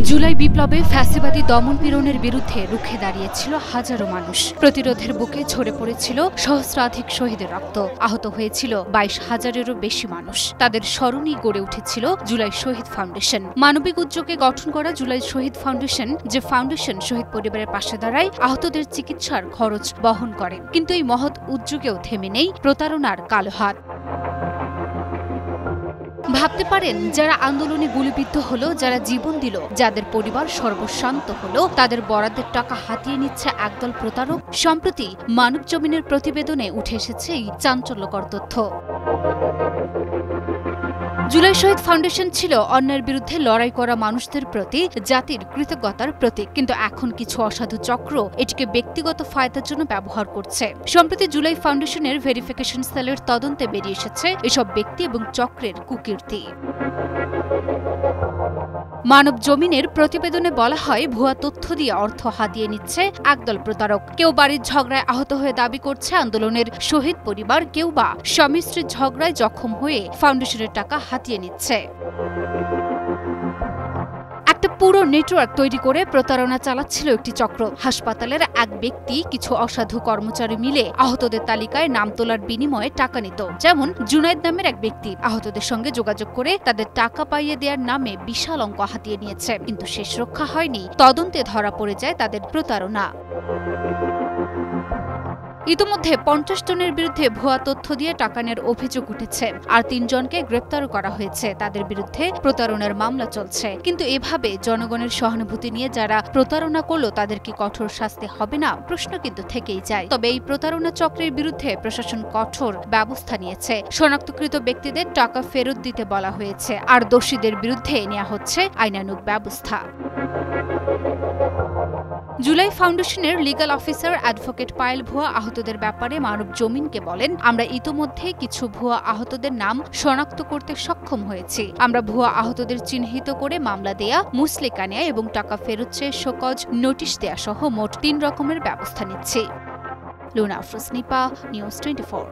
জুলাই বিপ্লবে ফ্যাসিবাদী দমন-পীড়নের বিরুদ্ধে রুখে দাঁড়িয়েছিল হাজারো মানুষ। প্রতিরোধের বুকে ঝরে পড়েছিল সহস্রাধিক শহীদের রক্ত। আহত হয়েছিল 22,000-এরও বেশি মানুষ। তাদের স্মরণেই গড়ে উঠেছিল জুলাই শহীদ ফাউন্ডেশন। মানবিক উদ্যোগে গঠন করা জুলাই শহীদ ফাউন্ডেশন, যে ফাউন্ডেশন শহীদ পরিবারের পাশে দাঁড়ায়, আহতদের চিকিৎসার খরচ বহন করে। কিন্তু এই মহৎ উদ্যোগেও থেমে নেই প্রতারণার কালো হাত। ভাবতে পারেন, যারা আন্দোলনে গুলিবিদ্ধ হলো, যারা জীবন দিল, যাদের পরিবার সর্বশান্ত হলো, তাদের বরাদ্দের টাকা হাতিয়ে নিচ্ছে একদল প্রতারক। সম্প্রতি মানবজমিনের প্রতিবেদনে উঠে এসেছে এই চাঞ্চল্যকর তথ্য। জুলাই শহীদ ফাউন্ডেশন ছিল অন্যায়ের বিরুদ্ধে লড়াই করা মানুষদের প্রতি জাতির কৃতজ্ঞতার প্রতীক। কিন্তু এখন কিছু অসাধু চক্র এটিকে ব্যক্তিগত ফায়দার জন্য ব্যবহার করছে। সম্প্রতি জুলাই ফাউন্ডেশনের ভেরিফিকেশন সেলের তদন্তে বেরিয়ে এসেছে এসব ব্যক্তি এবং চক্রের কুকীর্তি। মানব জমিনের প্রতিবেদনে বলা হয়, ভুয়া তথ্য দিয়ে অর্থ হাতিয়ে নিচ্ছে একদল প্রতারক। কেউ বাড়ির ঝগড়ায় আহত হয়ে দাবি করছে আন্দোলনের শহীদ পরিবার, কেউ বা স্বামী স্ত্রীর ঝগড়ায় জখম হয়ে ফাউন্ডেশনের টাকা হাতিয়ে নিচ্ছে। একটা পুরো নেটওয়ার্ক তৈরি করে প্রতারণা চালাচ্ছিল একটি চক্র। হাসপাতালের এক ব্যক্তি কিছু অসাধু কর্মচারী মিলে আহতদের তালিকায় নাম তোলার বিনিময়ে টাকা নিত। যেমন জুনায়েদ নামের এক ব্যক্তি আহতদের সঙ্গে যোগাযোগ করে তাদের টাকা পাইয়ে দেওয়ার নামে বিশাল অঙ্ক হাতিয়ে নিয়েছে। কিন্তু শেষ রক্ষা হয়নি, তদন্তে ধরা পড়ে যায় তাদের প্রতারণা। ইতিমধ্যে 50 জনের বিরুদ্ধে ভুয়া তথ্য দিয়ে টাকা নেওয়ার অভিযোগ উঠেছে, আর 3 জনকে গ্রেপ্তারও করা হয়েছে। তাদের বিরুদ্ধে প্রতারণার মামলা চলছে। কিন্তু এভাবে জনগণের সহানুভূতি নিয়ে যারা প্রতারণা করলো, তাদের কি কঠোর শাস্তি হবে না? প্রশ্ন কিন্তু থেকেই যায়। তবে এই প্রতারণা চক্রের বিরুদ্ধে প্রশাসন কঠোর ব্যবস্থা নিয়েছে। শনাক্তকৃত ব্যক্তিদের টাকা ফেরত দিতে বলা হয়েছে, আর দোষীদের বিরুদ্ধে নেওয়া হচ্ছে আইনানুগ ব্যবস্থা। জুলাই ফাউন্ডেশনের লিগ্যাল অফিসার অ্যাডভোকেট পায়েল ভুয়া আহতদের ব্যাপারে মানব জমিনকে বলেন, আমরা ইতোমধ্যে কিছু ভুয়া আহতদের নাম শনাক্ত করতে সক্ষম হয়েছি। আমরা ভুয়া আহতদের চিহ্নিত করে মামলা দেয়া, মুচলেকা নেয়া এবং টাকা ফেরত চেয়ে শোকজ নোটিশ দেয়া সহ মোট 3 রকমের ব্যবস্থা নিচ্ছি। লুনা আফরোজ নিপা, নিউজ 24।